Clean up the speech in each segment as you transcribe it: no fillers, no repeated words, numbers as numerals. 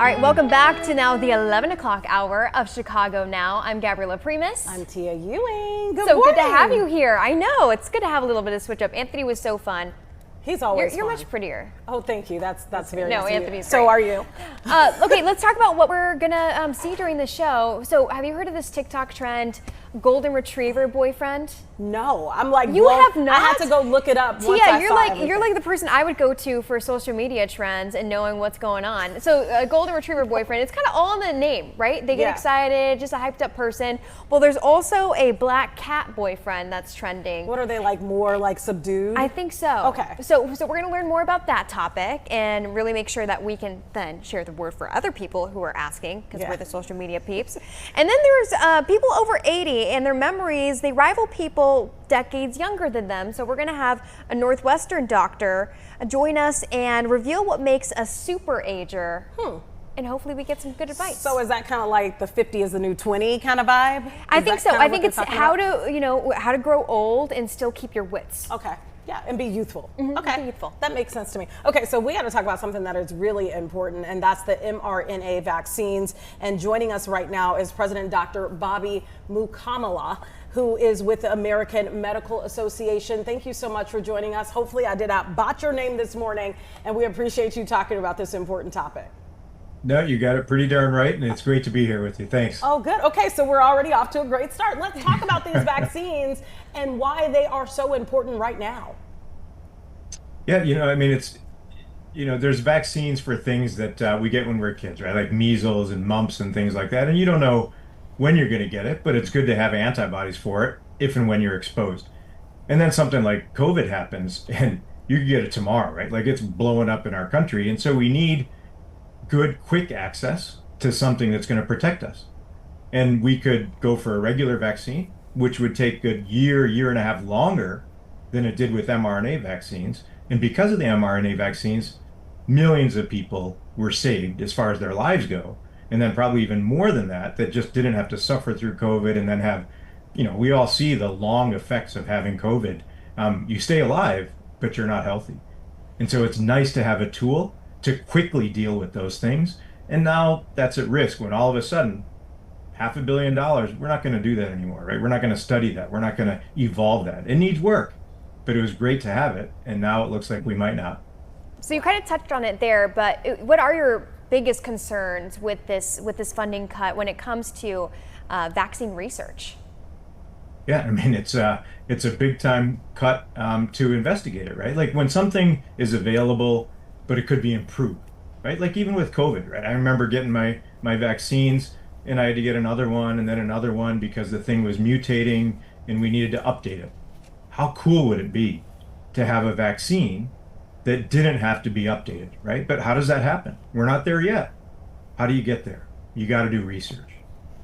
All right, welcome back to now the 11 o'clock hour of Chicago Now. I'm Gabriella Primus. I'm Tia Ewing. Good morning. Good to have you here. I know, it's good to have a little bit of switch up. Anthony was so fun. He's always You're fun. much prettier. Oh, thank you. That's very No, nice of you. Anthony's So great. are you. Okay, let's talk about what we're gonna see during the show. So have you heard of this TikTok trend, golden retriever boyfriend? No, I'm like, You well, have not? I had to go look it up. Once Tia, I saw everything. you're like the person I would go to for social media trends and knowing what's going on. So a golden retriever boyfriend, it's kind of all in the name, right? They get excited, just a hyped up person. Well, there's also a black cat boyfriend that's trending. What are they like? More like subdued? I think so. Okay. So we're going to learn more about that topic and really make sure that we can then share the word for other people who are asking, because we're the social media peeps. And then there's people over 80 and their memories, they rival people decades younger than them. So we're going to have a Northwestern doctor join us and reveal what makes a SuperAger. And hopefully we get some good advice. So is that kind of like the 50 is the new 20 kind of vibe? I think so. I think it's how to grow old and still keep your wits. Okay. Yeah, and be youthful. Okay. Okay, Be youthful. That makes sense to me. Okay, so we got to talk about something that is really important, and that's the mRNA vaccines. And joining us right now is President Dr. Bobby Mukamala, who is with the American Medical Association. Thank you so much for joining us. Hopefully I did not botch your name this morning, and we appreciate you talking about this important topic. No, you got it pretty darn right, and it's great to be here with you. Thanks. Oh, good. Okay, so we're already off to a great start. Let's talk about these vaccines and why they are so important right now. Yeah, I mean, it's, there's vaccines for things that we get when we're kids, right? Like measles and mumps and things like that. And you don't know when you're going to get it, but it's good to have antibodies for it if and when you're exposed. And then something like COVID happens and you can get it tomorrow, right? Like it's blowing up in our country. And so we need good, quick access to something that's going to protect us. And we could go for a regular vaccine, which would take a year and a half longer than it did with mRNA vaccines. And because of the mRNA vaccines, millions of people were saved as far as their lives go. And then probably even more than that just didn't have to suffer through COVID and then have, we all see the long effects of having COVID. You stay alive, but you're not healthy. And so it's nice to have a tool to quickly deal with those things. And now that's at risk when all of a sudden, $500 million, we're not going to do that anymore, right? We're not going to study that. We're not going to evolve that. It needs work, but it was great to have it. And now it looks like we might not. So you kind of touched on it there, but what are your biggest concerns with this funding cut when it comes to vaccine research? Yeah, I mean, it's a big time cut to investigate it, right? Like when something is available, but it could be improved, right? Like even with COVID, right? I remember getting my vaccines and I had to get another one and then another one because the thing was mutating and we needed to update it. How cool would it be to have a vaccine that didn't have to be updated, right? But how does that happen? We're not there yet. How do you get there? You got to do research,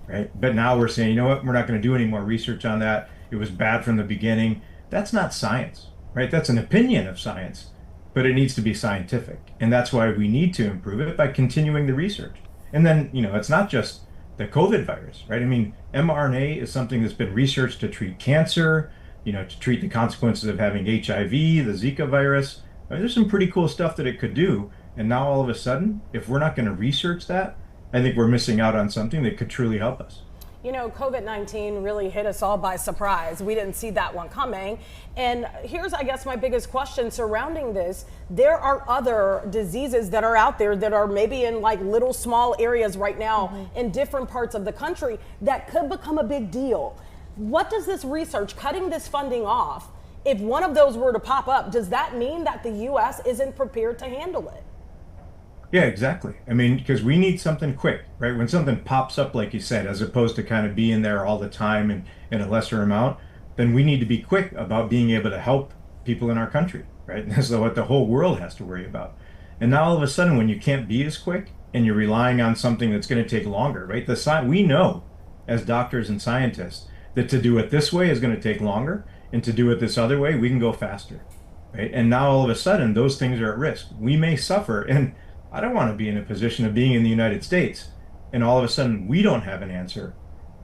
right? But now we're saying, you know what? We're not going to do any more research on that. It was bad from the beginning. That's not science, right? That's an opinion of science, but it needs to be scientific. And that's why we need to improve it by continuing the research. And then, it's not just the COVID virus, right? I mean, mRNA is something that's been researched to treat cancer, to treat the consequences of having HIV, the Zika virus. There's some pretty cool stuff that it could do. And now all of a sudden, if we're not going to research that, I think we're missing out on something that could truly help us. COVID-19 really hit us all by surprise. We didn't see that one coming. And here's, I guess, my biggest question surrounding this. There are other diseases that are out there that are maybe in like little small areas right now in different parts of the country that could become a big deal. What does this research, cutting this funding off, if one of those were to pop up, does that mean that the U.S. isn't prepared to handle it? Yeah, exactly. I mean, because we need something quick, right? When something pops up, like you said, as opposed to kind of being there all the time and in a lesser amount, then we need to be quick about being able to help people in our country, right? And that's what the whole world has to worry about. And now all of a sudden, when you can't be as quick and you're relying on something that's going to take longer, right? We know as doctors and scientists that to do it this way is going to take longer, and to do it this other way, we can go faster, right? And now all of a sudden, those things are at risk. We may suffer, and I don't want to be in a position of being in the United States, and all of a sudden we don't have an answer.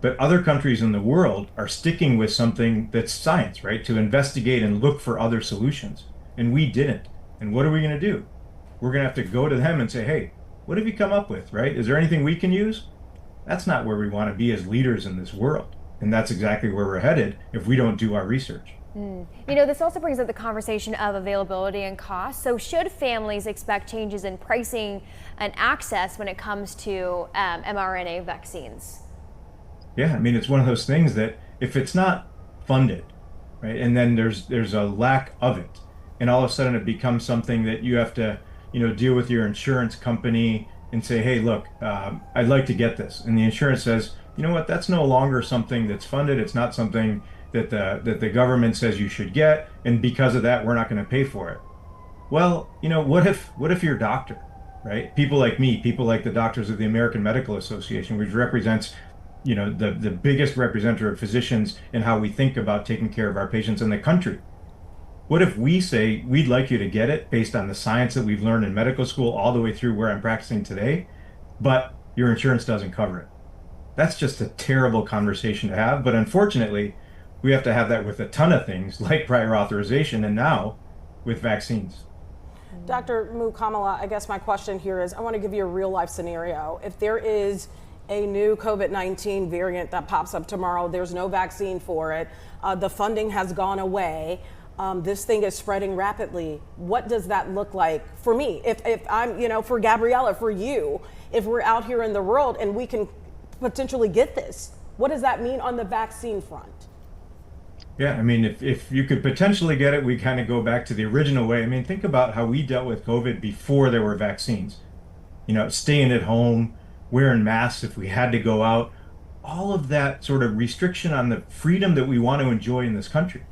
But other countries in the world are sticking with something that's science, right? To investigate and look for other solutions. And we didn't. And what are we going to do? We're going to have to go to them and say, hey, What have you come up with, right? Is there anything we can use? That's not where we want to be as leaders in this world. And that's exactly where we're headed if we don't do our research. This also brings up the conversation of availability and cost. So should families expect changes in pricing and access when it comes to mRNA vaccines? Yeah, it's one of those things that if it's not funded, right, and then there's a lack of it, and all of a sudden it becomes something that you have to, deal with your insurance company and say, hey, look, I'd like to get this, and the insurance says, you know what, that's no longer something that's funded. It's not something that the government says you should get, and because of that, we're not going to pay for it. Well, what if your doctor, right? People like me, people like the doctors of the American Medical Association, which represents the biggest representative of physicians in how we think about taking care of our patients in the country. What if we say we'd like you to get it based on the science that we've learned in medical school all the way through where I'm practicing today, but your insurance doesn't cover it? That's just a terrible conversation to have. But unfortunately, we have to have that with a ton of things like prior authorization and now with vaccines. Dr. Kamala, I guess my question here is, I want to give you a real life scenario. If there is a new COVID-19 variant that pops up tomorrow, there's no vaccine for it, the funding has gone away, this thing is spreading rapidly. What does that look like for me? If I'm, for Gabriella, for you, if we're out here in the world and we can potentially get this, what does that mean on the vaccine front? Yeah, if you could potentially get it, we kind of go back to the original way. Think about how we dealt with COVID before there were vaccines. Staying at home, wearing masks if we had to go out, all of that sort of restriction on the freedom that we want to enjoy in this country,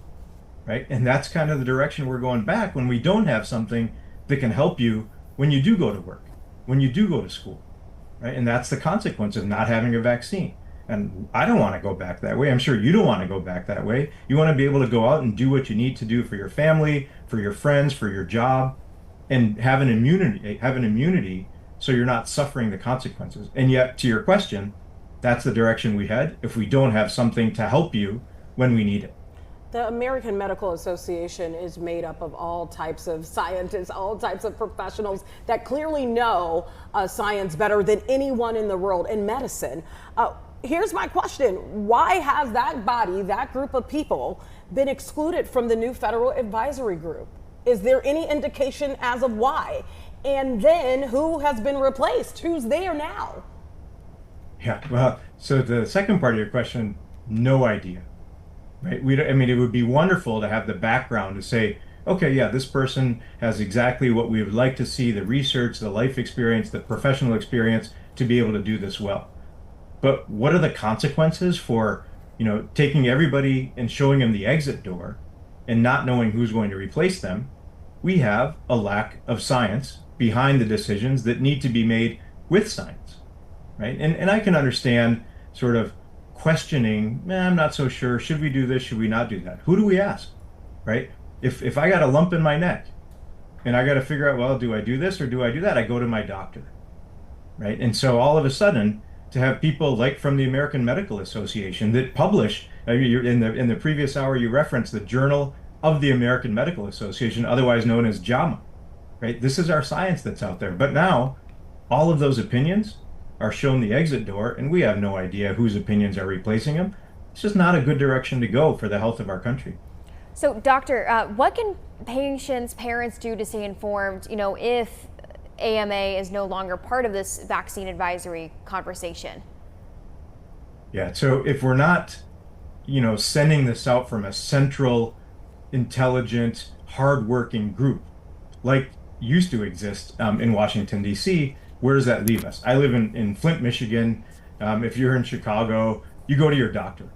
right? And that's kind of the direction we're going back when we don't have something that can help you when you do go to work, when you do go to school, right? And that's the consequence of not having a vaccine. And I don't want to go back that way. I'm sure you don't want to go back that way. You want to be able to go out and do what you need to do for your family, for your friends, for your job, and have an immunity so you're not suffering the consequences. And yet, to your question, that's the direction we head if we don't have something to help you when we need it. The American Medical Association is made up of all types of scientists, all types of professionals that clearly know science better than anyone in the world in medicine. Here's my question. Why has that body, that group of people, been excluded from the new federal advisory group? Is there any indication as of why? And then who has been replaced? Who's there now? Yeah, well, so the second part of your question, no idea, right? It would be wonderful to have the background to say, okay, yeah, this person has exactly what we would like to see, the research, the life experience, the professional experience to be able to do this well. But what are the consequences for, taking everybody and showing them the exit door and not knowing who's going to replace them? We have a lack of science behind the decisions that need to be made with science, right? And I can understand sort of questioning, I'm not so sure, should we do this, should we not do that? Who do we ask, right? If I got a lump in my neck and I got to figure out, well, do I do this or do I do that? I go to my doctor, right? And so all of a sudden, to have people like from the American Medical Association that publish, in the previous hour you referenced the Journal of the American Medical Association, otherwise known as JAMA, right? This is our science that's out there. But now all of those opinions are shown the exit door and we have no idea whose opinions are replacing them. It's just not a good direction to go for the health of our country. So doctor, what can patients, parents do to stay informed, if AMA is no longer part of this vaccine advisory conversation? Yeah, so if we're not, sending this out from a central, intelligent, hardworking group like used to exist in Washington, D.C., where does that leave us? I live in Flint, Michigan. If you're in Chicago, you go to your doctor,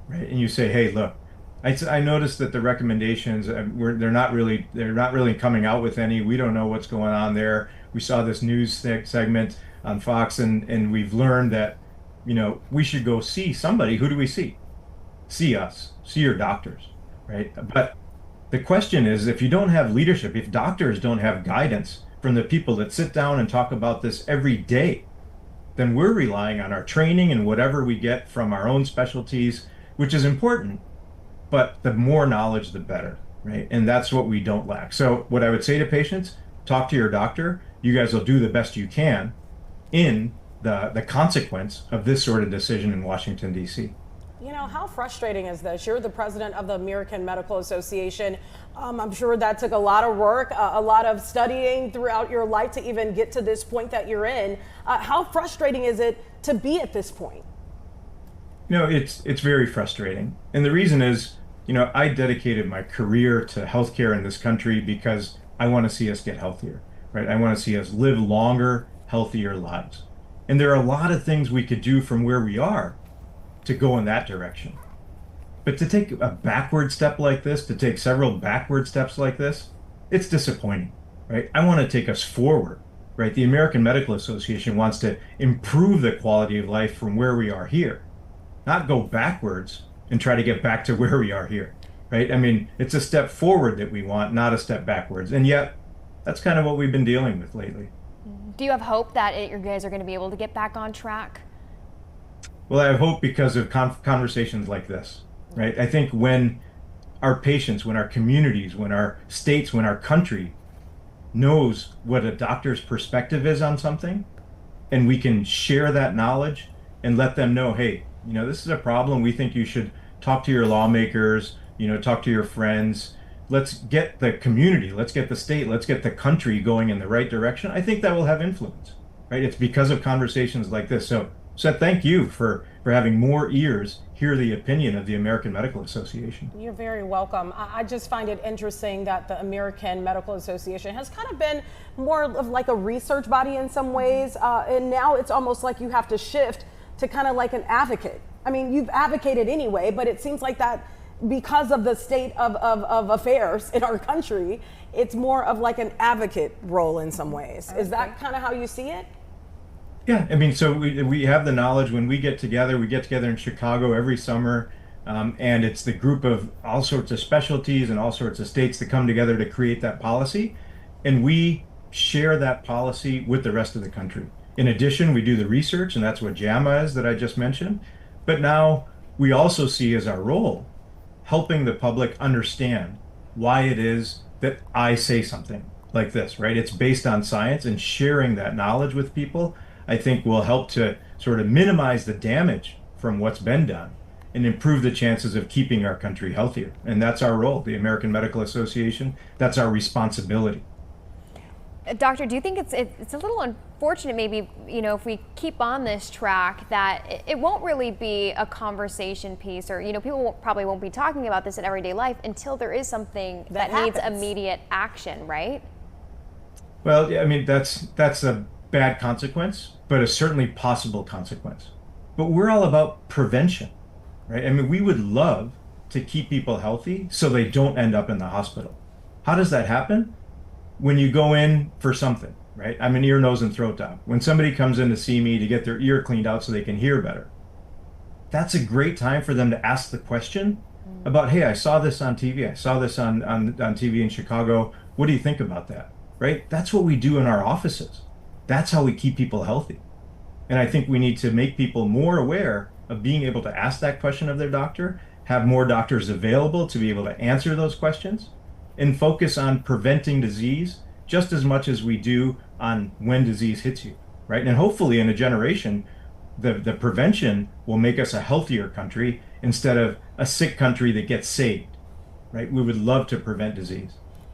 right? And you say, hey, look, I noticed that the recommendations, they're not really coming out with any. We don't know what's going on there. We saw this news segment on Fox, and we've learned that, we should go see somebody. Who do we see? See us. See your doctors, right? But the question is, if you don't have leadership, if doctors don't have guidance from the people that sit down and talk about this every day, then we're relying on our training and whatever we get from our own specialties, which is important. But the more knowledge, the better, right? And that's what we don't lack. So what I would say to patients, talk to your doctor, you guys will do the best you can in the consequence of this sort of decision in Washington, D.C. You know, how frustrating is this? You're the president of the American Medical Association. I'm sure that took a lot of work, a lot of studying throughout your life to even get to this point that you're in. How frustrating is it to be at this point? You know, it's very frustrating. And the reason is, you know, I dedicated my career to healthcare in this country because I want to see us get healthier, right? I want to see us live longer, healthier lives. And there are a lot of things we could do from where we are to go in that direction. But to take a backward step like this, to take several backward steps like this, it's disappointing, right? I want to take us forward, right? The American Medical Association wants to improve the quality of life from where we are here, not go backwards and try to get back to where we are here, right? I mean, it's a step forward that we want, not a step backwards. And yet, that's kind of what we've been dealing with lately. Do you have hope that you guys are going to be able to get back on track? Well, I have hope because of conversations like this, right? I think when our patients, when our communities, when our states, when our country knows what a doctor's perspective is on something, and we can share that knowledge and let them know, hey, you know, this is a problem. We think you should talk to your lawmakers, you know, talk to your friends. Let's get the community, let's get the state, let's get the country going in the right direction. I think that will have influence, right? It's because of conversations like this. So thank you for having more ears hear the opinion of the American Medical Association. You're very welcome. I just find it interesting that the American Medical Association has kind of been more of like a research body in some ways. And now it's almost like you have to shift to kind of like an advocate. I mean, you've advocated anyway, but it seems like that because of the state of affairs in our country, it's more of like an advocate role in some ways. Is that kind of how you see it? Yeah, I mean, so we have the knowledge when we get together in Chicago every summer, and it's the group of all sorts of specialties and all sorts of states that come together to create that policy, and we share that policy with the rest of the country. In addition, we do the research, and that's what JAMA is that I just mentioned, but now we also see as our role helping the public understand why it is that I say something like this, right? It's based on science, and sharing that knowledge with people I think will help to sort of minimize the damage from what's been done and improve the chances of keeping our country healthier. And that's our role, the American Medical Association. That's our responsibility. Doctor, do you think it's a little unfortunate maybe, you know, if we keep on this track that it won't really be a conversation piece, or, you know, people probably won't be talking about this in everyday life until there is something that needs immediate action, right? Well, yeah, I mean, that's a bad consequence, but a certainly possible consequence. But we're all about prevention, right? I mean, we would love to keep people healthy so they don't end up in the hospital. How does that happen? When you go in for something, right? I'm an ear, nose, and throat doc. When somebody comes in to see me to get their ear cleaned out so they can hear better, that's a great time for them to ask the question about, hey, I saw this on TV. I saw this on TV in Chicago. What do you think about that, right? That's what we do in our offices. That's how we keep people healthy. And I think we need to make people more aware of being able to ask that question of their doctor, have more doctors available to be able to answer those questions, and focus on preventing disease just as much as we do on when disease hits you, right? And hopefully in a generation, the prevention will make us a healthier country instead of a sick country that gets saved, right? We would love to prevent disease.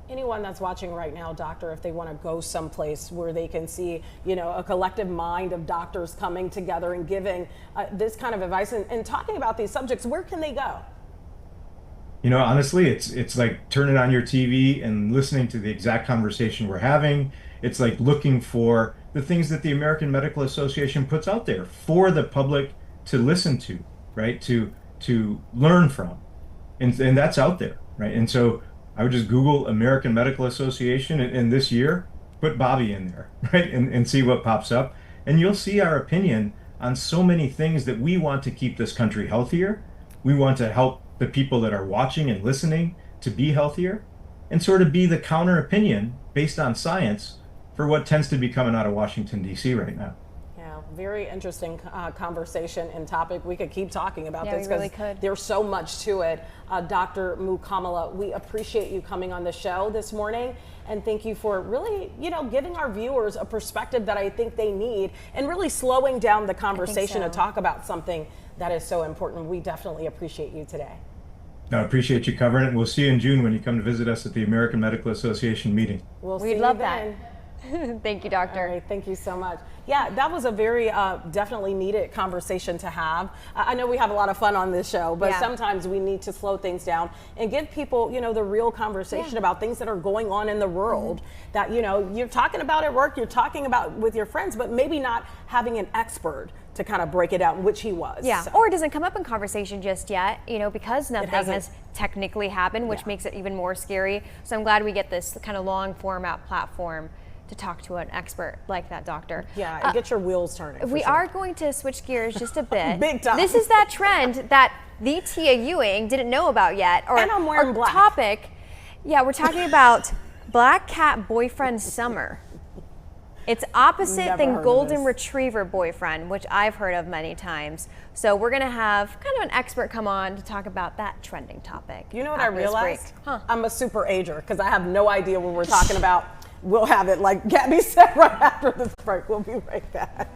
Anyone that's watching right now, doctor, if they want to go someplace where they can see, you know, a collective mind of doctors coming together and giving this kind of advice and talking about these subjects, where can they go? You know, honestly, it's like turning on your TV and listening to the exact conversation we're having. It's like looking for the things that the American Medical Association puts out there for the public to listen to, right? To learn from. And that's out there, right? And so I would just Google American Medical Association and this year, put Bobby in there, right? And see what pops up. And you'll see our opinion on so many things that we want to keep this country healthier. We want to help the people that are watching and listening to be healthier, and sort of be the counter opinion based on science for what tends to be coming out of Washington, D.C. right now. Yeah, Very interesting conversation and topic. We could keep talking about this we really because could. There's so much to it. Dr. Mukamala, we appreciate you coming on the show this morning, and thank you for really, giving our viewers a perspective that I think they need, and really slowing down the conversation to talk about something that is so important. We definitely appreciate you today. No, I appreciate you covering it. We'll see you in June when you come to visit us at the American Medical Association meeting. We'd love that. Thank you, Doctor. All right, thank you so much. Yeah, that was a very definitely needed conversation to have. I know we have a lot of fun on this show, but sometimes we need to slow things down and give people, the real conversation about things that are going on in the world that, you're talking about at work, you're talking about with your friends, but maybe not having an expert to kind of break it out, which he was. Yeah, so. or it doesn't come up in conversation just yet, because nothing has technically happened, which makes it even more scary. So I'm glad we get this kind of long format platform to talk to an expert like that, Doctor. Yeah, and get your wheels turning. We are going to switch gears just a bit. Big time. This is that trend that the Tia Ewing didn't know about yet. And I'm wearing black. Topic. Yeah, we're talking about Black Cat Boyfriend Summer. It's opposite than Golden Retriever Boyfriend, which I've heard of many times. So we're going to have kind of an expert come on to talk about that trending topic. You know what I realized? I'm a SuperAger because I have no idea what we're talking about. We'll have it, like Gabby said, right after this break. We'll be right back.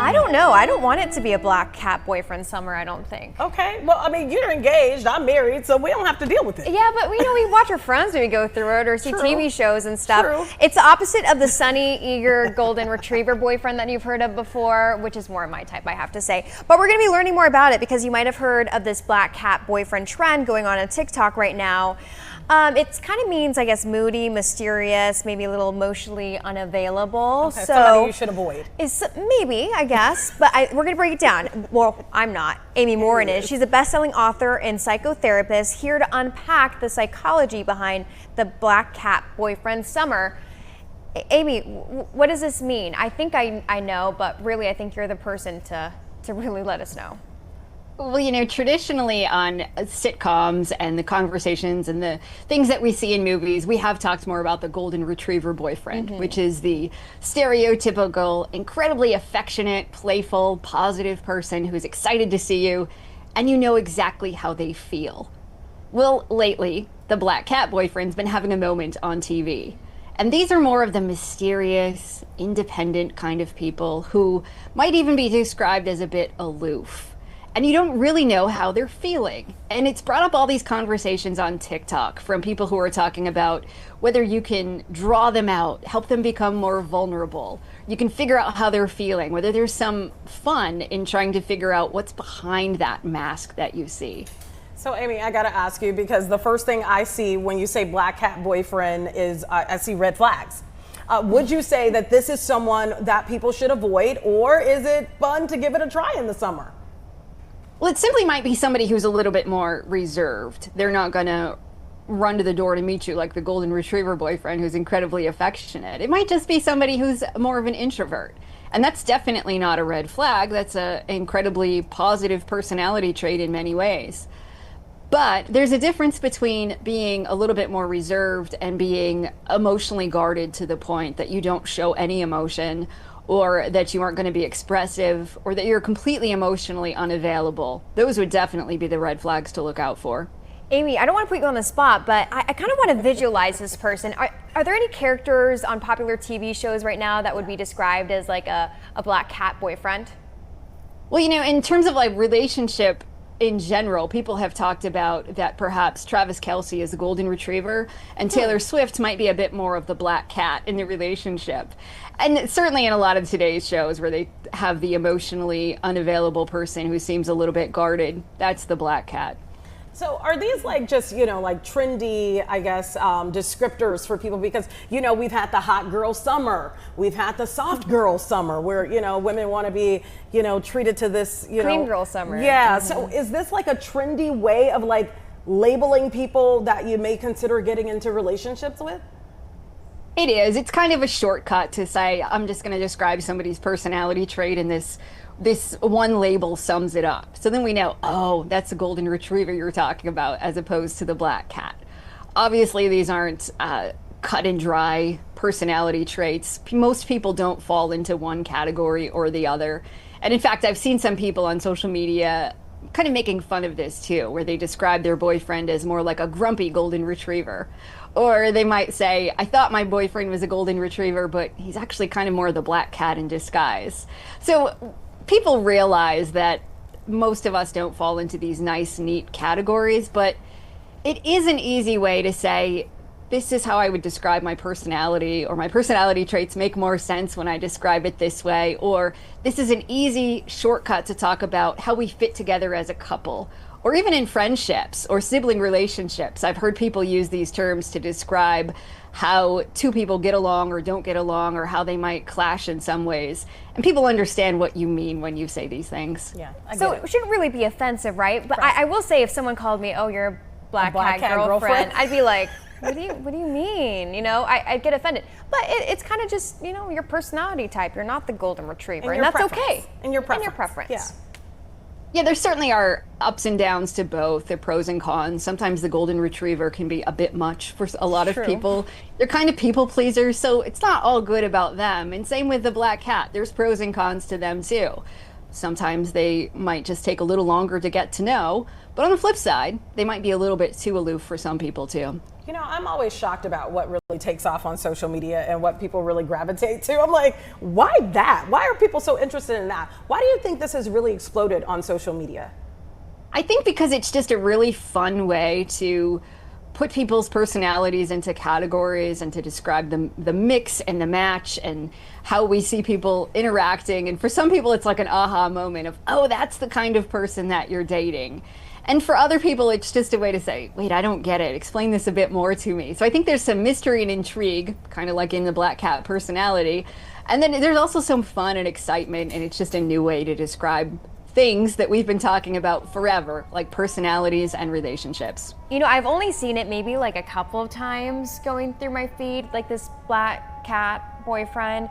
I don't know. I don't want it to be a Black Cat Boyfriend Summer, I don't think. Okay. Well, I mean, you're engaged. I'm married, so we don't have to deal with it. Yeah, but we watch our friends when we go through it or see TV shows and stuff. True. It's the opposite of the sunny, eager Golden Retriever boyfriend that you've heard of before, which is more my type, I have to say. But we're going to be learning more about it because you might have heard of this Black Cat Boyfriend trend going on TikTok right now. It kind of means, I guess, moody, mysterious, maybe a little emotionally unavailable. Okay, so somebody you should avoid. Maybe, I guess, but we're going to break it down. Well, I'm not. Amy Morin is. She's a best-selling author and psychotherapist here to unpack the psychology behind the Black Cat Boyfriend Summer. Amy, what does this mean? I think I know, but really I think you're the person to really let us know. Well, traditionally on sitcoms and the conversations and the things that we see in movies, we have talked more about the Golden Retriever boyfriend, which is the stereotypical, incredibly affectionate, playful, positive person who's excited to see you, and you know exactly how they feel. Well, lately, the Black Cat boyfriend's been having a moment on TV. And these are more of the mysterious, independent kind of people who might even be described as a bit aloof. And you don't really know how they're feeling. And it's brought up all these conversations on TikTok from people who are talking about whether you can draw them out, help them become more vulnerable. You can figure out how they're feeling, whether there's some fun in trying to figure out what's behind that mask that you see. So, Amy, I got to ask you, because the first thing I see when you say Black Cat Boyfriend is I see red flags. Would you say that this is someone that people should avoid, or is it fun to give it a try in the summer? Well, it simply might be somebody who's a little bit more reserved. They're not going to run to the door to meet you like the Golden Retriever boyfriend who's incredibly affectionate. It might just be somebody who's more of an introvert. And that's definitely not a red flag. That's an incredibly positive personality trait in many ways. But there's a difference between being a little bit more reserved and being emotionally guarded to the point that you don't show any emotion, or that you aren't going to be expressive, or that you're completely emotionally unavailable. Those would definitely be the red flags to look out for. Amy, I don't want to put you on the spot, but I kind of want to visualize this person. Are there any characters on popular TV shows right now that would be described as like a Black Cat boyfriend? Well, in terms of like relationship in general, people have talked about that perhaps Travis Kelce is the Golden Retriever and Taylor Swift might be a bit more of the Black Cat in the relationship. And certainly in a lot of today's shows where they have the emotionally unavailable person who seems a little bit guarded, that's the Black Cat. So are these like just, like trendy, I guess, descriptors for people? Because, we've had the hot girl summer. We've had the soft girl summer where, women want to be, treated to this, Cream girl summer. Yeah. So is this like a trendy way of like labeling people that you may consider getting into relationships with? It is. It's kind of a shortcut to say, I'm just going to describe somebody's personality trait and this one label sums it up. So then we know, oh, that's the Golden Retriever you're talking about as opposed to the Black Cat. Obviously, these aren't cut and dry personality traits. Most people don't fall into one category or the other. And in fact, I've seen some people on social media kind of making fun of this too, where they describe their boyfriend as more like a grumpy golden retriever. Or they might say, I thought my boyfriend was a golden retriever, but he's actually kind of more the black cat in disguise. So people realize that most of us don't fall into these nice, neat categories, but it is an easy way to say, this is how I would describe my personality, or my personality traits make more sense when I describe it this way, or this is an easy shortcut to talk about how we fit together as a couple, or even in friendships or sibling relationships. I've heard people use these terms to describe how two people get along or don't get along, or how they might clash in some ways. And people understand what you mean when you say these things. Yeah. So it shouldn't really be offensive, right? But I will say, if someone called me, oh, you're a black cat girlfriend, I'd be like, what do you mean? You know, I'd get offended. But it's kind of just, you know, your personality type. You're not the golden retriever, and that's okay. And your preference. And your preference. Yeah. Yeah, there certainly are ups and downs to both, the pros and cons. Sometimes the golden retriever can be a bit much for a lot of people. They're kind of people pleasers, so it's not all good about them. And same with the black cat. There's pros and cons to them too. Sometimes they might just take a little longer to get to know, but on the flip side, they might be a little bit too aloof for some people too. You know, I'm always shocked about what really takes off on social media and what people really gravitate to. I'm like, why that? Why are people so interested in that? Why do you think this has really exploded on social media? I think because it's just a really fun way to put people's personalities into categories and to describe the mix and the match and how we see people interacting. And for some people, it's like an aha moment of, oh, that's the kind of person that you're dating. And for other people, it's just a way to say, wait, I don't get it. Explain this a bit more to me. So I think there's some mystery and intrigue, kind of like in the black cat personality. And then there's also some fun and excitement, and it's just a new way to describe things that we've been talking about forever, like personalities and relationships. You know, I've only seen it maybe like a couple of times going through my feed, like this black cat boyfriend.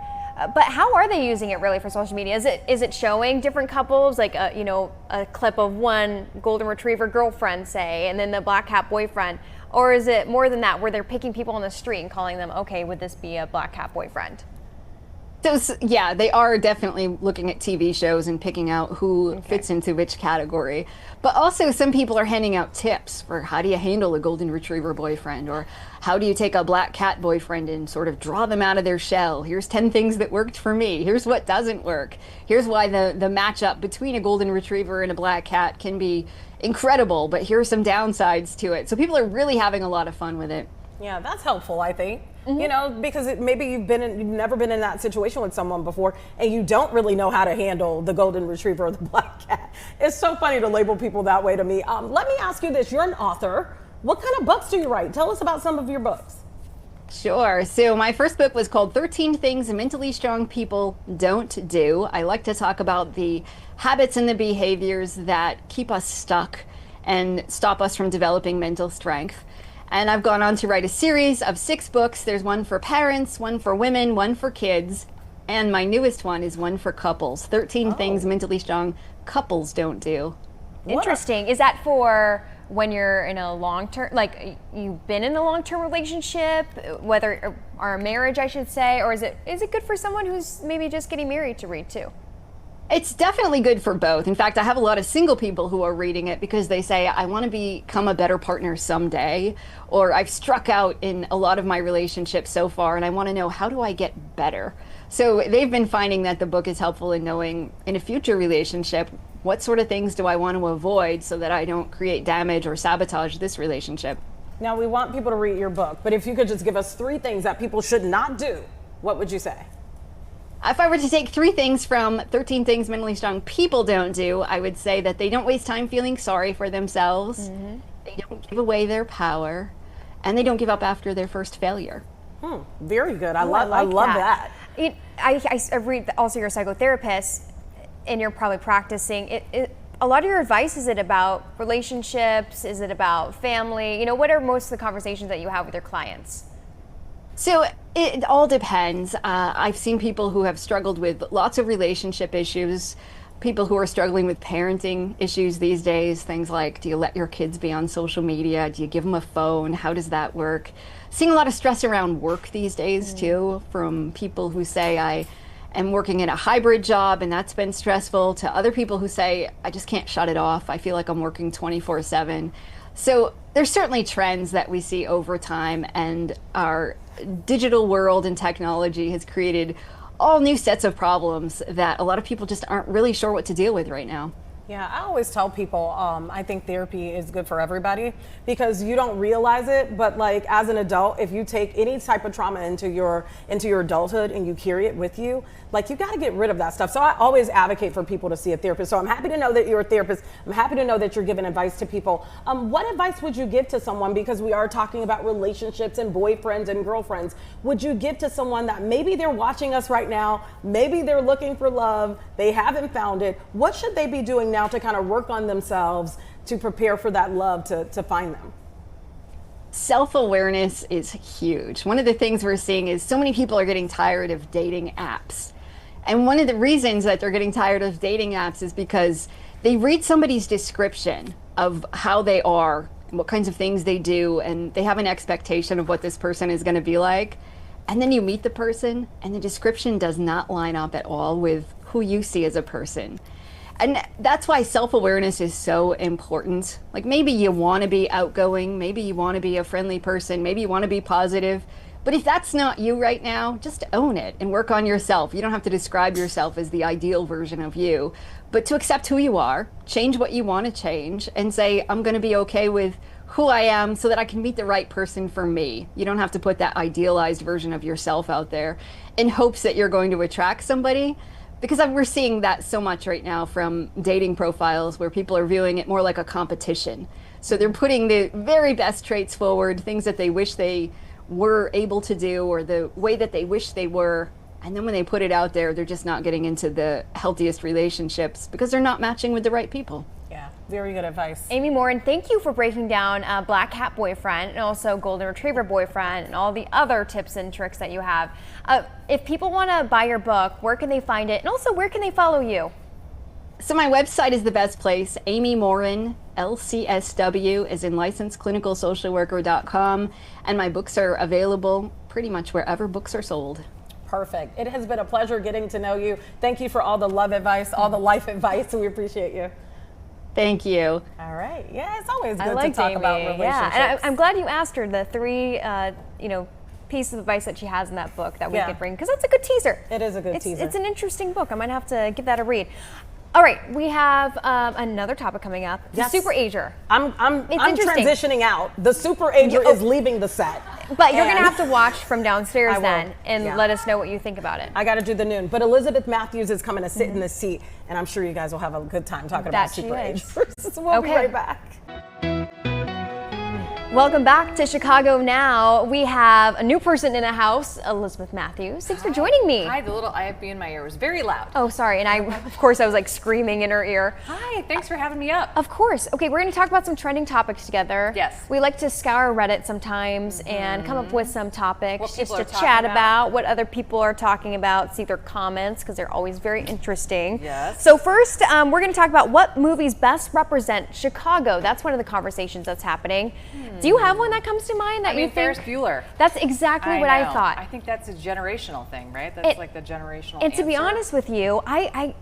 But how are they using it really for social media? Is it showing different couples, like you know, a clip of one golden retriever girlfriend, say, and then the black cat boyfriend? Or is it more than that, where they're picking people on the street and calling them, okay, would this be a black cat boyfriend? So, yeah, they are definitely looking at TV shows and picking out who fits into which category. But also some people are handing out tips for how do you handle a golden retriever boyfriend, or how do you take a black cat boyfriend and sort of draw them out of their shell. Here's 10 things that worked for me. Here's what doesn't work. Here's why the matchup between a golden retriever and a black cat can be incredible, but here are some downsides to it. So people are really having a lot of fun with it. Yeah, that's helpful, I think. You know, because maybe you've never been in that situation with someone before, and you don't really know how to handle the golden retriever or the black cat. It's so funny to label people that way to me. Let me ask you this: you're an author. What kind of books do you write? Tell us about some of your books. Sure. So my first book was called 13 Things Mentally Strong People Don't Do. I like to talk about the habits and the behaviors that keep us stuck and stop us from developing mental strength. And I've gone on to write a series of 6 books. There's one for parents, one for women, one for kids, and my newest one is one for couples. 13 Things Mentally Strong Couples Don't Do. Interesting. Is that for when you're in a long-term, like you've been in a long-term relationship, or a marriage, I should say, or is it good for someone who's maybe just getting married to read too? It's definitely good for both. In fact, I have a lot of single people who are reading it because they say, I want to become a better partner someday, or I've struck out in a lot of my relationships so far and I want to know, how do I get better? So they've been finding that the book is helpful in knowing in a future relationship, what sort of things do I want to avoid so that I don't create damage or sabotage this relationship? Now, we want people to read your book, but if you could just give us 3 things that people should not do, what would you say? If I were to take 3 things from 13 Things Mentally Strong People Don't Do, I would say that they don't waste time feeling sorry for themselves, they don't give away their power, and they don't give up after their first failure. Very good. I love that. I read also you're a psychotherapist, and you're probably practicing. A lot of your advice, is it about relationships? Is it about family? You know, what are most of the conversations that you have with your clients? So it all depends. I've seen people who have struggled with lots of relationship issues, people who are struggling with parenting issues these days, things like, do you let your kids be on social media? Do you give them a phone? How does that work? Seeing a lot of stress around work these days too, from people who say, I am working in a hybrid job and that's been stressful, to other people who say, I just can't shut it off. I feel like I'm working 24/7. So there's certainly trends that we see over time, and our digital world and technology has created all new sets of problems that a lot of people just aren't really sure what to deal with right now. Yeah, I always tell people I think therapy is good for everybody, because you don't realize it, but like as an adult, if you take any type of trauma into your adulthood and you carry it with you, like you got to get rid of that stuff. So I always advocate for people to see a therapist. So I'm happy to know that you're a therapist. I'm happy to know that you're giving advice to people. What advice would you give to someone, because we are talking about relationships and boyfriends and girlfriends, would you give to someone that maybe they're watching us right now, maybe they're looking for love, they haven't found it? What should they be doing now to kind of work on themselves to prepare for that love to find them? Self-awareness is huge. One of the things we're seeing is so many people are getting tired of dating apps. And one of the reasons that they're getting tired of dating apps is because they read somebody's description of how they are, what kinds of things they do, and they have an expectation of what this person is going to be like. And then you meet the person, and the description does not line up at all with who you see as a person. And that's why self-awareness is so important. Like, maybe you want to be outgoing, maybe you want to be a friendly person, maybe you want to be positive. But if that's not you right now, just own it and work on yourself. You don't have to describe yourself as the ideal version of you, but to accept who you are, change what you want to change, and say, I'm going to be okay with who I am so that I can meet the right person for me. You don't have to put that idealized version of yourself out there in hopes that you're going to attract somebody. Because we're seeing that so much right now from dating profiles, where people are viewing it more like a competition. So they're putting the very best traits forward, things that they wish they were able to do, or the way that they wish they were. And then when they put it out there, they're just not getting into the healthiest relationships because they're not matching with the right people. Yeah, very good advice. Amy Morin, thank you for breaking down Black Cat Boyfriend and also Golden Retriever Boyfriend and all the other tips and tricks that you have. If people want to buy your book, where can they find it? And also, where can they follow you? So my website is the best place, Amy Morin, LCSW, as in licensed clinical social worker.com. And my books are available pretty much wherever books are sold. Perfect. It has been a pleasure getting to know you. Thank you for all the love advice, all the life advice. We appreciate you. Thank you. All right. Yeah, it's always good to talk Amy. about relationships. Yeah, and I'm glad you asked her the three, pieces of advice that she has in that book that we could bring, because that's a good teaser. It is a good teaser. It's an interesting book. I might have to give that a read. All right, we have another topic coming up. The SuperAger. I'm transitioning out. The SuperAger is leaving the set. But you're going to have to watch from downstairs then and Yeah. let us know what you think about it. I got to do the noon. But Elizabeth Matthews is coming to sit in the seat, and I'm sure you guys will have a good time talking about SuperAgers. So we'll be right back. Welcome back to Chicago Now. We have a new person in the house, Elizabeth Matthews. Thanks for joining me. Hi, the little IFB in my ear was very loud. Oh, sorry. And of course, I was like screaming in her ear. Hi, thanks for having me up. Of course. Okay, we're going to talk about some trending topics together. Yes. We like to scour Reddit sometimes and come up with some topics just to talking chat about what other people are talking about, see their comments, because they're always very interesting. Yes. So first, we're going to talk about what movies best represent Chicago. That's one of the conversations that's happening. Do you have one that comes to mind that you think? Ferris Bueller. That's exactly what I thought. I think that's a generational thing, right? That's like the generational And to be answer. honest with you, I've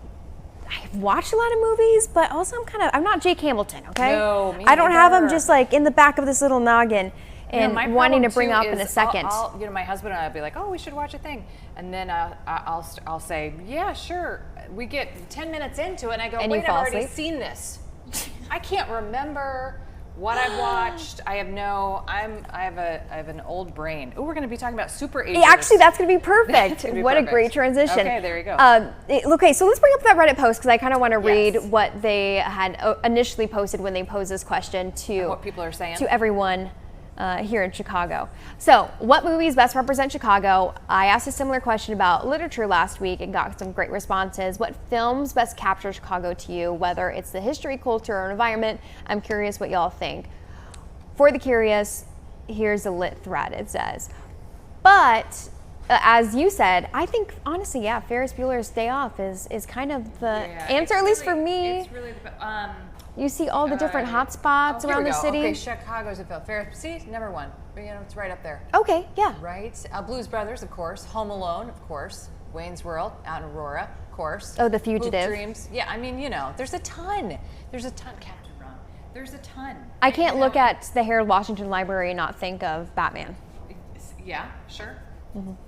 watched a lot of movies, but also I'm not Jake Hamilton, okay? No, me I don't have him neither. just like in the back of this little noggin and my wanting to problem, bring too, up in a is second. my husband and I will be like, oh, we should watch a thing. And then I'll say, yeah, sure. We get 10 minutes into it, and I go, And you wait, I've fall already asleep? seen this. I can't remember what I've watched. I have an old brain. Oh, we're going to be talking about SuperAgers. Yeah, actually, that's going to be perfect. gonna be What a perfect. great transition. Okay, there you go. Okay, so let's bring up that Reddit post because I kind of want to read Yes. what they had initially posted when they posed this question to what people are saying. to everyone here in Chicago. So, what movies best represent Chicago? I asked a similar question about literature last week and got some great responses. What films best capture Chicago to you, whether it's the history, culture, or environment? I'm curious what y'all think. For the curious, here's a lit thread. It says, but as you said, I think honestly, yeah, Ferris Bueller's Day Off is kind of the answer, at least for me. It's really You see all the different hot spots around the city. Okay, Chicago's a film. Ferris, see, number one. You know, it's right up there. Okay, yeah. Right? Blues Brothers, of course. Home Alone, of course. Wayne's World, out in Aurora, of course. Oh, The Fugitive. Hoop Dreams. Yeah, I mean, you know, there's a ton. Captain Ron. There's a ton. I can't look at the Harold Washington Library and not think of Batman. Yeah, sure.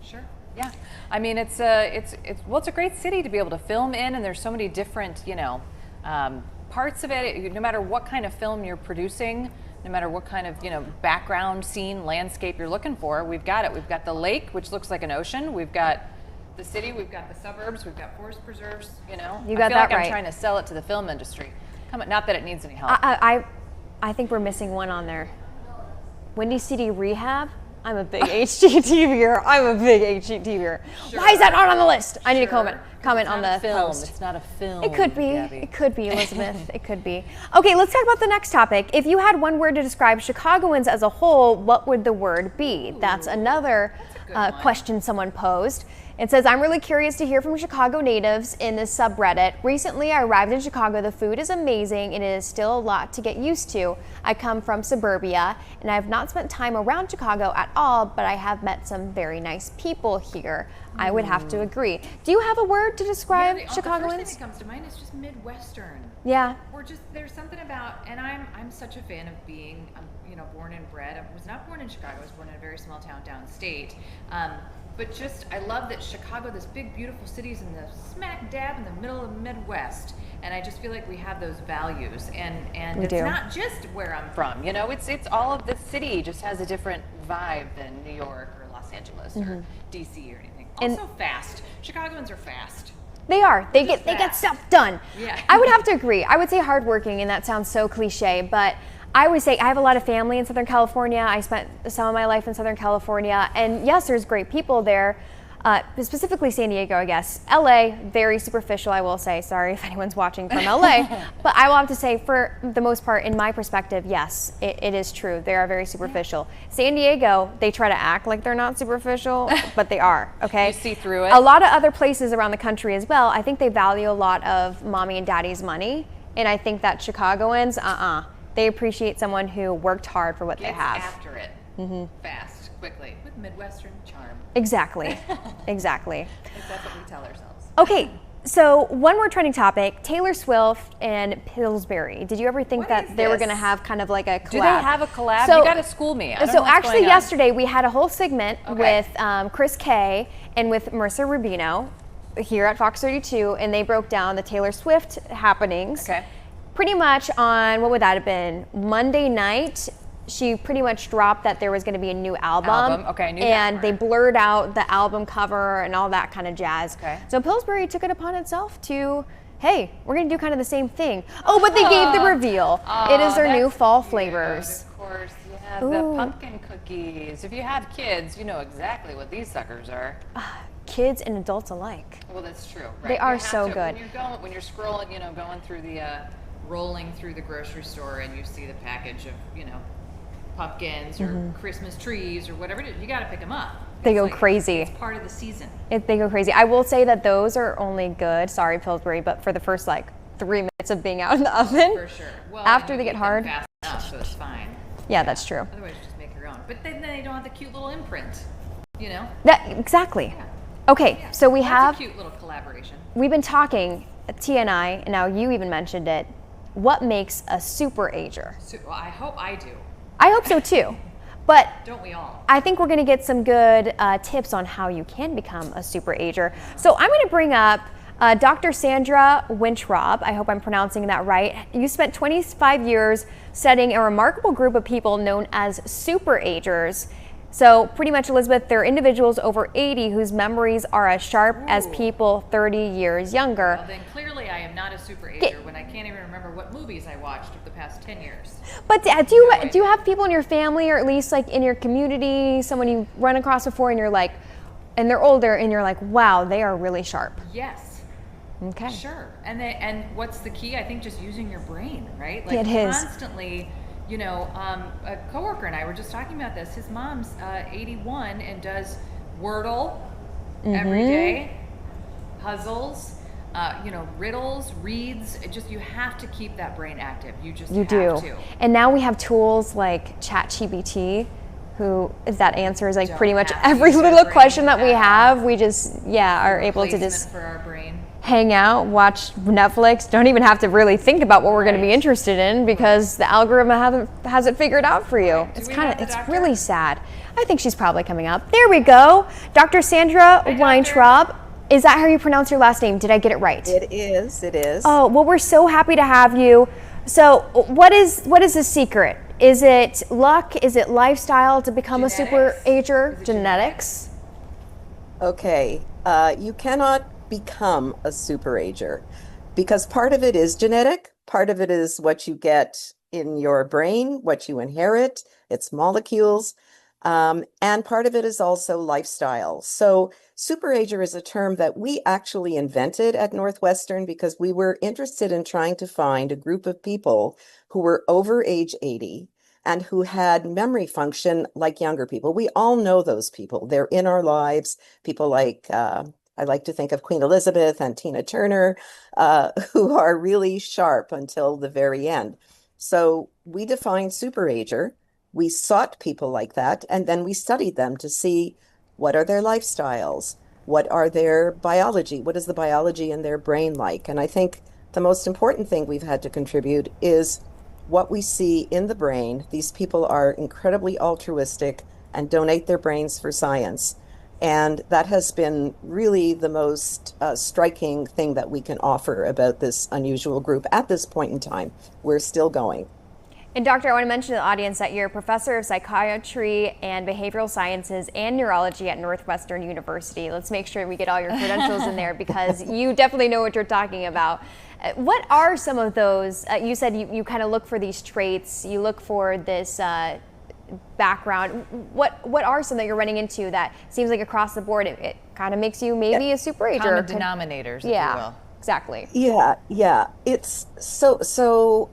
Sure. Yeah. I mean, it's a great city to be able to film in, and there's so many different, you know, parts of it. No matter what kind of film you're producing, no matter what kind of, you know, background, scene, landscape you're looking for, we've got it. We've got the lake, which looks like an ocean. We've got the city. We've got the suburbs. We've got forest preserves. You know, you got I feel that like right. I'm trying to sell it to the film industry. Come on, not that it needs any help. I think we're missing one on there. Windy City Rehab. I'm a big HGTVer. I'm a big HGTVer. Sure. Why is that not on the list? I need to comment It's on not the a film. post. It's not a film. It could be. Gabby. It could be, Elizabeth. It could be. Okay, let's talk about the next topic. If you had one word to describe Chicagoans as a whole, what would the word be? That's another question someone posed. It says, I'm really curious to hear from Chicago natives in this subreddit. Recently, I arrived in Chicago. The food is amazing and it is still a lot to get used to. I come from suburbia and I have not spent time around Chicago at all, but I have met some very nice people here. I would have to agree. Do you have a word to describe Chicagoans? The first thing that comes to mind is just Midwestern. Yeah. Or just, there's something about, and I'm such a fan of being, you know, born and bred. I was not born in Chicago. I was born in a very small town downstate. But just, I love that Chicago, this big, beautiful city, is in the smack dab in the middle of the Midwest. And I just feel like we have those values. And it's not just where I'm from, you know, it's all of the city just has a different vibe than New York or Los Angeles or DC or anything. Also fast. Chicagoans are fast. They are. They get stuff done. Yeah. I would have to agree. I would say hardworking, and that sounds so cliche, but I would say I have a lot of family in Southern California. I spent some of my life in Southern California, and yes, there's great people there, specifically San Diego, I guess. LA, very superficial, I will say. Sorry if anyone's watching from LA, but I will have to say, for the most part, in my perspective, yes, it is true. They are very superficial. San Diego, they try to act like they're not superficial, but they are, okay? You see through it. A lot of other places around the country as well, I think they value a lot of mommy and daddy's money, and I think that Chicagoans, they appreciate someone who worked hard for what they have. After it, fast, quickly, with Midwestern charm. Exactly, exactly. That's what we tell ourselves. Okay, so one more trending topic, Taylor Swift and Pillsbury. Did you ever think What that is they were this? going to have kind of like a collab? Do they have a collab? So- You got to school me. I don't know what's actually going on. yesterday we had a whole segment Okay. with Chris Kay and with Marissa Rubino here at Fox 32, and they broke down the Taylor Swift happenings. Okay. Pretty much on, what would that have been, Monday night, she pretty much dropped that there was going to be a new album. Okay, I knew that and part. they blurred out the album cover and all that kind of jazz. Okay. So Pillsbury took it upon itself to, hey, we're going to do kind of the same thing. Oh, but they gave the reveal. It is their new That's fall cute. flavors. Of course, you have Ooh. the pumpkin cookies. If you have kids, you know exactly what these suckers are. Kids and adults alike. Well, that's true. Right? They You are have so to- good. When you're scrolling, you know, going through the, rolling through the grocery store, and you see the package of, you know, pumpkins or Christmas trees or whatever it is, you got to pick them up. They It's go like, crazy. It's part of the season. They go crazy. I will say that those are only good, sorry Pillsbury, but for the first like 3 minutes of being out in the oven. For sure. Well, After you they get eat them hard. fast enough, so it's fine. Yeah, that's true. Otherwise, you just make your own. But then they don't have the cute little imprint, you know? Exactly. Okay, so we That's have, a cute little collaboration. we've been talking, T and I, and now you even mentioned it, what makes a SuperAger? So, well, I hope I do. I hope so too, but Don't we all? I think we're going to get some good tips on how you can become a SuperAger. So I'm going to bring up Dr. Sandra Wintrob. I hope I'm pronouncing that right. You spent 25 years studying a remarkable group of people known as SuperAgers. So pretty much, Elizabeth, they're individuals over 80 whose memories are as sharp as people 30 years younger. Well, then clearly I am not a SuperAger when I can't even remember what movies I watched of the past 10 years. But do you have people in your family, or at least like in your community, someone you run across before and you're like, and they're older and you're like, wow, they are really sharp? Yes. Okay. Sure. And what's the key? I think just using your brain, right? Like It is. constantly, you know, a coworker and I were just talking about this. His mom's 81 and does Wordle, every day, puzzles, riddles, reads. You have to keep that brain active. You have to. And now we have tools like ChatGPT, who that answers like pretty much every little question that we have. We just are able to just for our brain. Hang out, watch Netflix. Don't even have to really think about what we're going to be interested in because the algorithm has it figured out for you. Right. It's really sad. I think she's probably coming up. There we go. Dr. Sandra Weintraub. Is that how you pronounce your last name? Did I get it right? It is. Oh, well, we're so happy to have you. So what is the secret? Is it luck? Is it lifestyle to become a super-ager? Genetics? Okay. You cannot become a super-ager because part of it is genetic, part of it is what you get in your brain, what you inherit, its molecules, and part of it is also lifestyle. So superager is a term that we actually invented at Northwestern because we were interested in trying to find a group of people who were over age 80 and who had memory function like younger people. We all know those people. They're in our lives. People like, I like to think of Queen Elizabeth and Tina Turner, who are really sharp until the very end. So we defined superager. We sought people like that, and then we studied them to see what are their lifestyles, what are their biology, what is the biology in their brain like. And I think the most important thing we've had to contribute is what we see in the brain. These people are incredibly altruistic and donate their brains for science. And that has been really the most striking thing that we can offer about this unusual group at this point in time. We're still going. And Doctor, I want to mention to the audience that you're a professor of psychiatry and behavioral sciences and neurology at Northwestern University. Let's make sure we get all your credentials in there because you definitely know what you're talking about. What are some of those? You said you kind of look for these traits, you look for this background. What are some that you're running into that seems like across the board it kind of makes you maybe a superager? Common denominators, if you will. Exactly. Yeah. It's so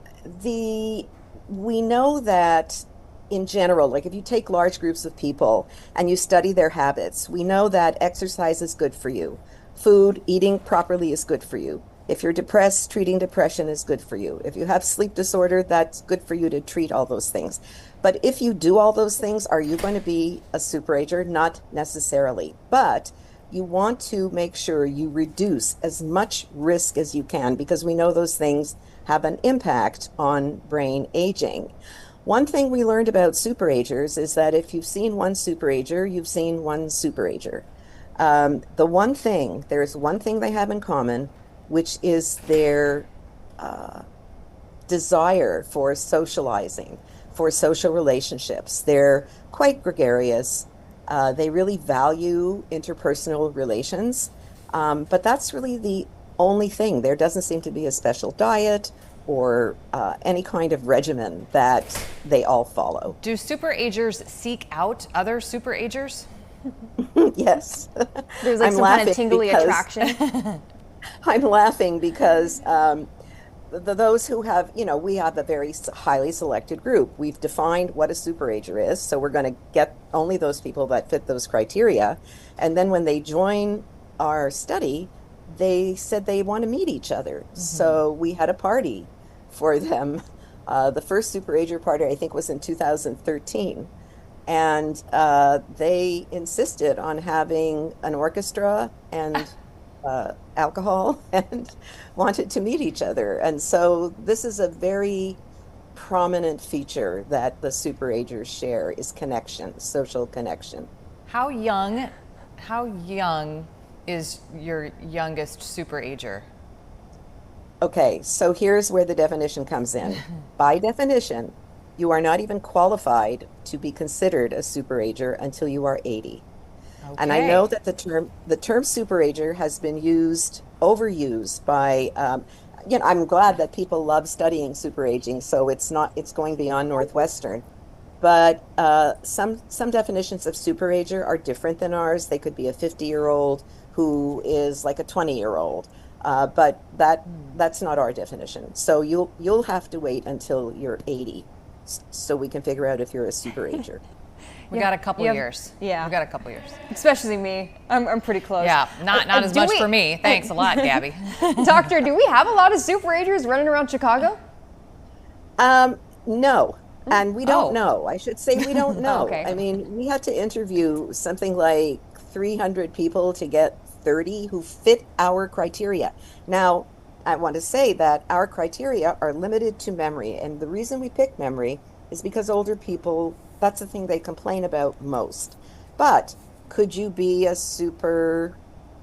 we know that in general, like if you take large groups of people and you study their habits, we know that exercise is good for you. Food, eating properly is good for you. If you're depressed, treating depression is good for you. If you have sleep disorder, that's good for you to treat all those things. But if you do all those things, are you going to be a superager? Not necessarily. But you want to make sure you reduce as much risk as you can because we know those things have an impact on brain aging. One thing we learned about superagers is that if you've seen one superager, you've seen one superager. There's one thing they have in common, which is their desire for socializing, for social relationships. They're quite gregarious. They really value interpersonal relations, but that's really the only thing. There doesn't seem to be a special diet or any kind of regimen that they all follow. Do superagers seek out other superagers? Yes. There's like some kind of tingly attraction. I'm laughing because those who have, we have a very highly selected group. We've defined what a superager is, so we're going to get only those people that fit those criteria. And then when they join our study, they said they want to meet each other. Mm-hmm. So we had a party for them. The first superager party, I think, was in 2013. And they insisted on having an orchestra and alcohol and wanted to meet each other. And so this is a very prominent feature that the superagers share is connection, social connection. How young is your youngest superager? Okay, so here's where the definition comes in. By definition, you are not even qualified to be considered a superager until you are 80. Okay. And I know that the term superager has been overused by, I'm glad that people love studying superaging, so it's going beyond Northwestern. But some definitions of superager are different than ours. They could be a 50-year-old who is like a 20-year-old. But that's not our definition. So you'll have to wait until you're 80 so we can figure out if you're a superager. We got a couple you have- years. yeah. We got a couple years. Especially me. I'm pretty close. Yeah, not as do much we- for me. Thanks a lot, Gabby. Doctor, do we have a lot of superagers running around Chicago? No, and we don't Oh. know. I should say we don't know. okay. I mean, we had to interview something like 300 people to get 30 who fit our criteria. Now, I want to say that our criteria are limited to memory, and the reason we pick memory is because older people, that's the thing they complain about most. But could you be a super,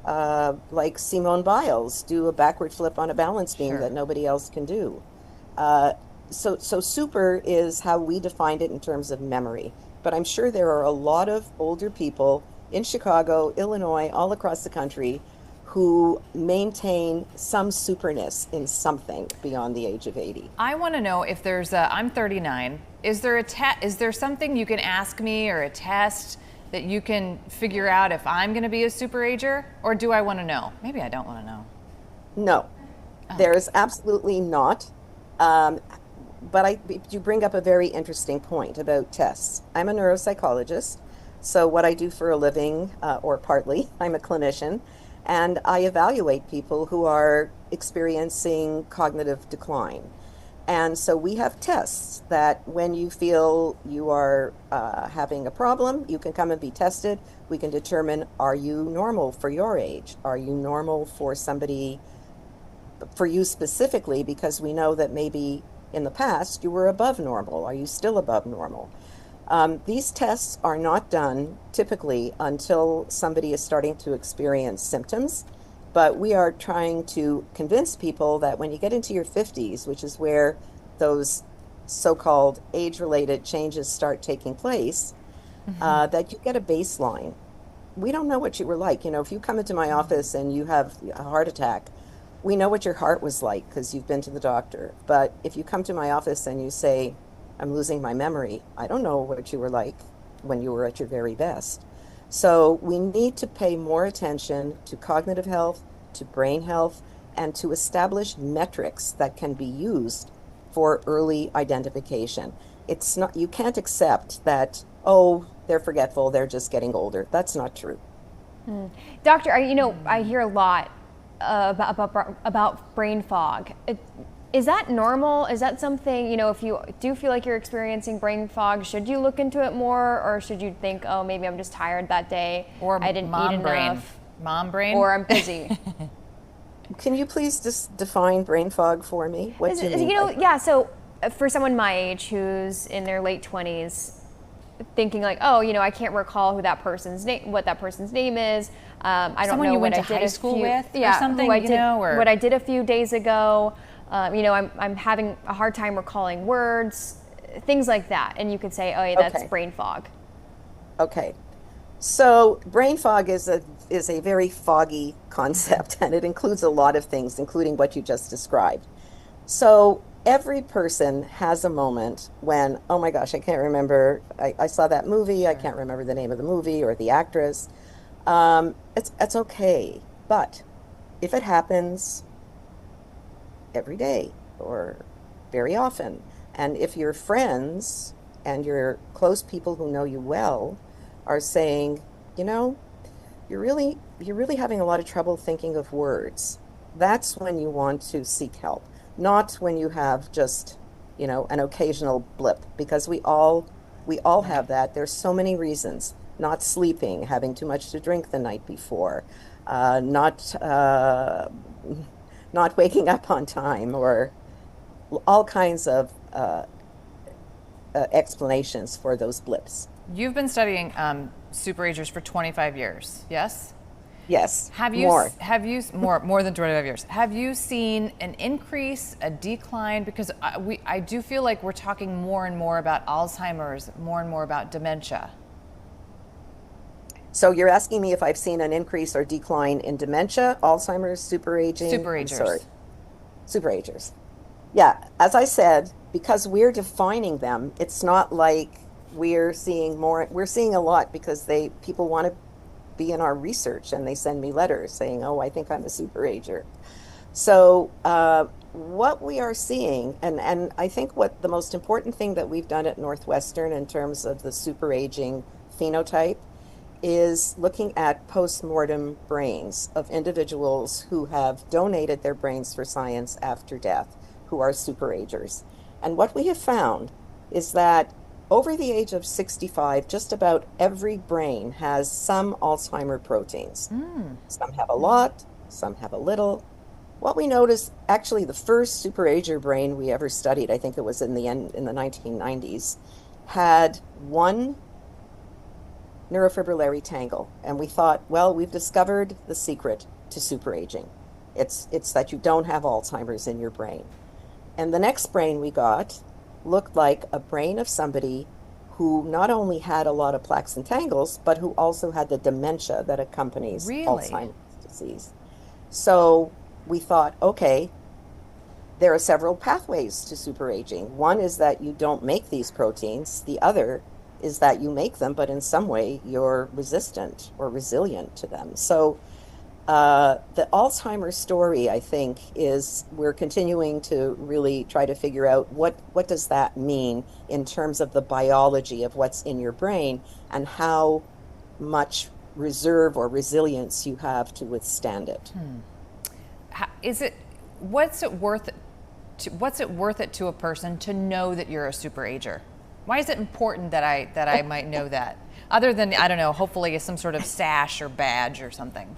like Simone Biles, do a backward flip on a balance beam that nobody else can do? So super is how we defined it in terms of memory. But I'm sure there are a lot of older people in Chicago, Illinois, all across the country who maintain some superness in something beyond the age of 80. I want to know if there's a, I'm 39. Is there is there something you can ask me or a test that you can figure out if I'm going to be a superager, or do I want to know? Maybe I don't want to know. No, there is absolutely not. But you bring up a very interesting point about tests. I'm a neuropsychologist, so what I do for a living, or partly, I'm a clinician, and I evaluate people who are experiencing cognitive decline. And so we have tests that when you feel you are having a problem, you can come and be tested. We can determine, are you normal for your age? Are you normal for somebody, for you specifically, because we know that maybe in the past you were above normal. Are you still above normal? These tests are not done typically until somebody is starting to experience symptoms, but we are trying to convince people that when you get into your 50s, which is where those so-called age-related changes start taking place, that you get a baseline. We don't know what you were like. You know, if you come into my office and you have a heart attack, we know what your heart was like because you've been to the doctor. But if you come to my office and you say, I'm losing my memory, I don't know what you were like when you were at your very best. So we need to pay more attention to cognitive health, to brain health, and to establish metrics that can be used for early identification. It's not, you can't accept that, oh, they're forgetful, they're just getting older. That's not true. Doctor, I hear a lot about brain fog. Is that normal? Is that something, if you do feel like you're experiencing brain fog, should you look into it more, or should you think, oh, maybe I'm just tired that day, Or I didn't mom eat brain. enough, Mom brain? or I'm busy? Can you please just define brain fog for me? What do you mean by Yeah, so for someone my age who's in their late 20s, thinking like, oh, I can't recall what that person's name is. I don't Someone know you what went I to did high a school few, with or yeah, something, who I you did, know, or- what I did a few days ago. I'm having a hard time recalling words, things like that. And you could say, oh, yeah, that's Okay. brain fog. Okay. So brain fog is a very foggy concept, and it includes a lot of things, including what you just described. So every person has a moment when, oh my gosh, I can't remember, I saw that movie, I can't remember the name of the movie or the actress. It's okay. But if it happens every day or very often, and if your friends and your close people who know you well are saying, you're really having a lot of trouble thinking of words, that's when you want to seek help, not when you have just, an occasional blip, because we all have that. There's so many reasons: not sleeping, having too much to drink the night before, not waking up on time, or all kinds of explanations for those blips. You've been studying superagers for 25 years, yes? Yes, Have you more. more than 25 years? Have you seen an increase, a decline? Because I do feel like we're talking more and more about Alzheimer's, more and more about dementia. So you're asking me if I've seen an increase or decline in dementia, Alzheimer's, superaging? Superagers. I'm sorry. Superagers. Yeah, as I said, because we're defining them, it's not like we're seeing more. We're seeing a lot because people want to be in our research, and they send me letters saying, oh, I think I'm a superager. So what we are seeing, and I think what the most important thing that we've done at Northwestern in terms of the superaging phenotype is looking at post-mortem brains of individuals who have donated their brains for science after death, who are superagers. And what we have found is that over the age of 65, just about every brain has some Alzheimer proteins. Some have a lot, some have a little. What we noticed, actually the first superager brain we ever studied, I think it was in the 1990s, had one neurofibrillary tangle. And we thought, well, we've discovered the secret to superaging. It's that you don't have Alzheimer's in your brain. And the next brain we got looked like a brain of somebody who not only had a lot of plaques and tangles, but who also had the dementia that accompanies Alzheimer's disease. So we thought, okay, there are several pathways to superaging. One is that you don't make these proteins. The other is that you make them, but in some way you're resistant or resilient to them. So the Alzheimer's story, I think, is we're continuing to really try to figure out what does that mean in terms of the biology of what's in your brain and how much reserve or resilience you have to withstand it. What's it worth it to a person to know that you're a superager? Why is it important that I might know that? Other than, I don't know, hopefully some sort of sash or badge or something.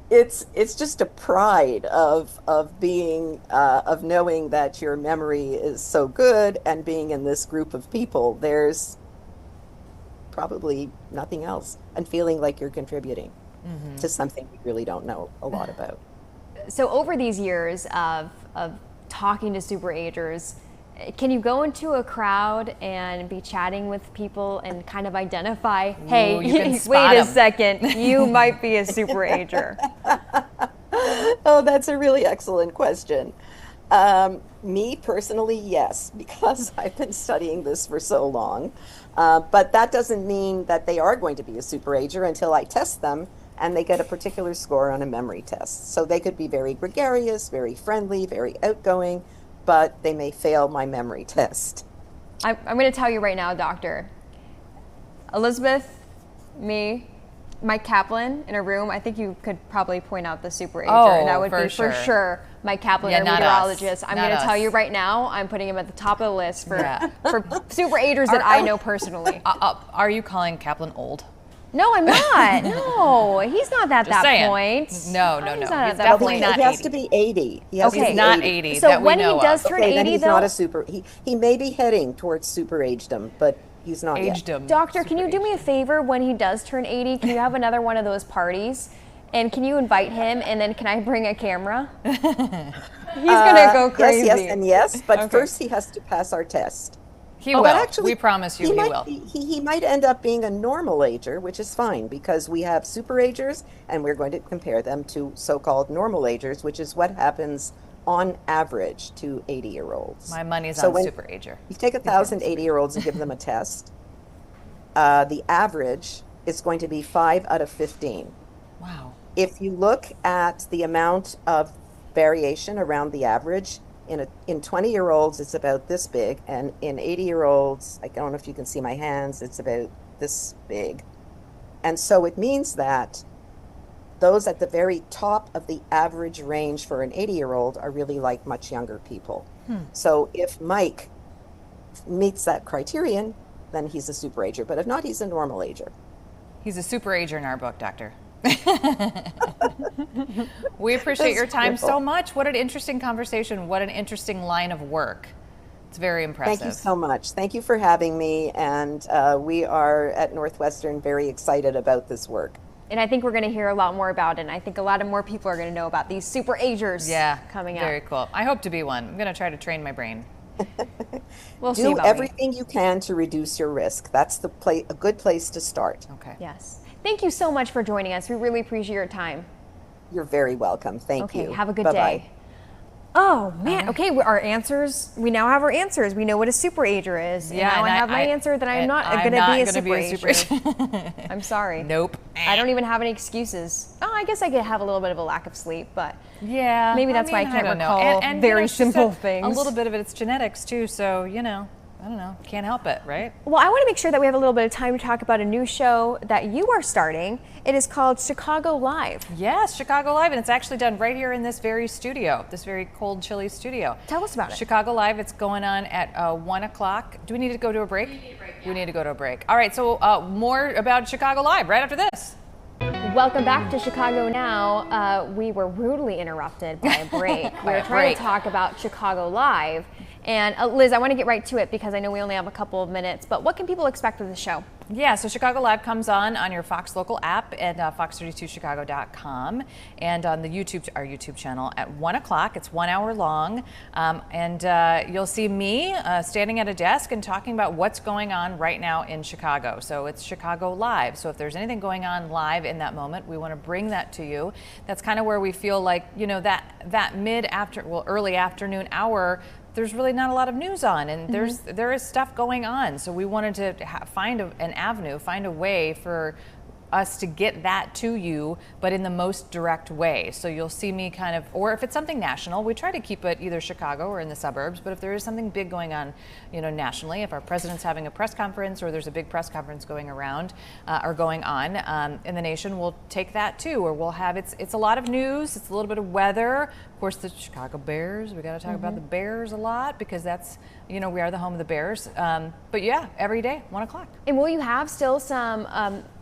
It's just a pride of being of knowing that your memory is so good and being in this group of people. There's probably nothing else, and feeling like you're contributing to something you really don't know a lot about. So over these years of talking to superagers, can you go into a crowd and be chatting with people and kind of identify, hey, wait a second, you might be a superager? Oh, that's a really excellent question. Me personally, yes, because I've been studying this for so long. But that doesn't mean that they are going to be a superager until I test them and they get a particular score on a memory test. So they could be very gregarious, very friendly, very outgoing, but they may fail my memory test. I'm going to tell you right now, Doctor. Elizabeth, me, Mike Kaplan in a room, I think you could probably point out the superager, and that would be for sure Mike Kaplan, our meteorologist. I'm going to tell you right now, I'm putting him at the top of the list for superagers that I know personally. Are you calling Kaplan old? No, I'm not. No, he's not at that point. No. He's definitely not 80. He has to be 80. He's not 80. So when he does turn 80, then he's though, not a super. He may be heading towards superagedom, but he's not yet. Doctor, can you do me a favor when he does turn 80? Can you have another one of those parties? And can you invite him? And then can I bring a camera? He's gonna go crazy. Yes, but first he has to pass our test. He will. Actually, we promise you he will. He might end up being a normal ager, which is fine because we have superagers and we're going to compare them to so-called normal agers, which is what happens on average to 80-year-olds. My money's on superager. You take 1,000 80-year-olds and give them a test. The average is going to be 5 out of 15. Wow. If you look at the amount of variation around the average, in 20-year-olds, it's about this big, and in 80-year-olds, I don't know if you can see my hands, it's about this big. And so it means that those at the very top of the average range for an 80-year-old are really like much younger people. So if Mike meets that criterion, then he's a superager. But if not, he's a normal ager. He's a superager in our book, Doctor. We appreciate your time so much. What an interesting conversation. What an interesting line of work. It's very impressive. Thank you so much. Thank you for having me. And we are at Northwestern very excited about this work. And I think we're going to hear a lot more about it. And I think a lot of more people are going to know about these superagers coming out. Very cool. I hope to be one. I'm going to try to train my brain. We'll do everything you can to reduce your risk. That's a good place to start. Okay. Yes. Thank you so much for joining us. We really appreciate your time. You're very welcome. Thank you. Okay, have a good Bye-bye. day. Oh man. Okay, our answers. We now have our answers. We know what a superager is. Yeah, and now and I have my answer that I'm not going to be a superager. I'm sorry. Nope. I don't even have any excuses. Oh, I guess I could have a little bit of a lack of sleep, but Yeah. maybe that's why I can't don't recall know. And very she said simple things. A little bit of it's genetics too, so I don't know. Can't help it, right? Well, I want to make sure that we have a little bit of time to talk about a new show that you are starting. It is called Chicago Live. Yes, Chicago Live, and it's actually done right here in this very studio, this very cold, chilly studio. Tell us about it. Chicago Live, it's going on at 1 o'clock. Do we need to go to a break? We need to go to a break. All right, so more about Chicago Live right after this. Welcome back to Chicago Now. We were rudely interrupted by a break. We were trying to talk about Chicago Live. And Liz, I want to get right to it because I know we only have a couple of minutes, but what can people expect with the show? Yeah, so Chicago Live comes on your Fox local app at fox32chicago.com and on the our YouTube channel at 1 o'clock. It's 1 hour long, and you'll see me standing at a desk and talking about what's going on right now in Chicago. So it's Chicago Live. So if there's anything going on live in that moment, we want to bring that to you. That's kind of where we feel like, that early afternoon hour, there's really not a lot of news on, and there is stuff going on. So we wanted to find an avenue, find a way for us to get that to you, but in the most direct way. So you'll see me or if it's something national, we try to keep it either Chicago or in the suburbs, but if there is something big going on, nationally, if our president's having a press conference or there's a big press conference going around or going on in the nation, we'll take that too, or we'll have, it's a lot of news, it's a little bit of weather, of course the Chicago Bears, we got to talk about the Bears a lot because that's, we are the home of the Bears. But yeah, every day, 1 o'clock. And will you have still some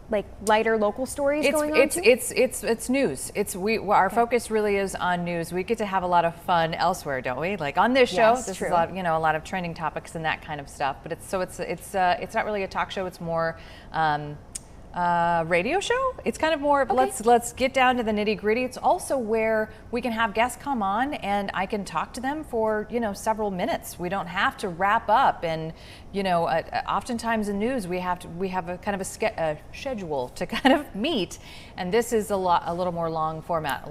like lighter local stories going on too? It's news. Our focus really is on news. We get to have a lot of fun elsewhere, don't we? Like on this show, this is a lot of trending topics and that kind of stuff. But it's not really a talk show. It's more radio show. It's kind of more of let's get down to the nitty gritty. It's also where we can have guests come on and I can talk to them for several minutes. We don't have to wrap up, and oftentimes in news we have a kind of a schedule to kind of meet, and this is a little more long format,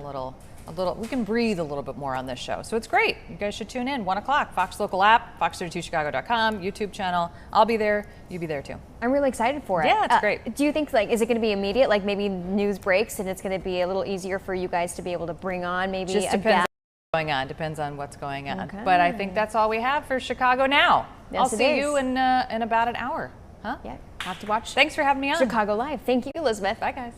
we can breathe a little bit more on this show. So it's great. You guys should tune in. 1 o'clock, Fox local app, fox32chicago.com, YouTube channel. I'll be there. You be there too. I'm really excited for it. Yeah, it's great. Do you think is it going to be immediate? Like maybe news breaks and it's going to be a little easier for you guys to be able to bring on maybe Just a guest? Depends on what's going on. Okay. But I think that's all we have for Chicago Now. Yes, I'll see you in about an hour. Huh? Yeah, have to watch Thanks for having me on. Chicago Live. Thank you, Elizabeth. Bye, guys.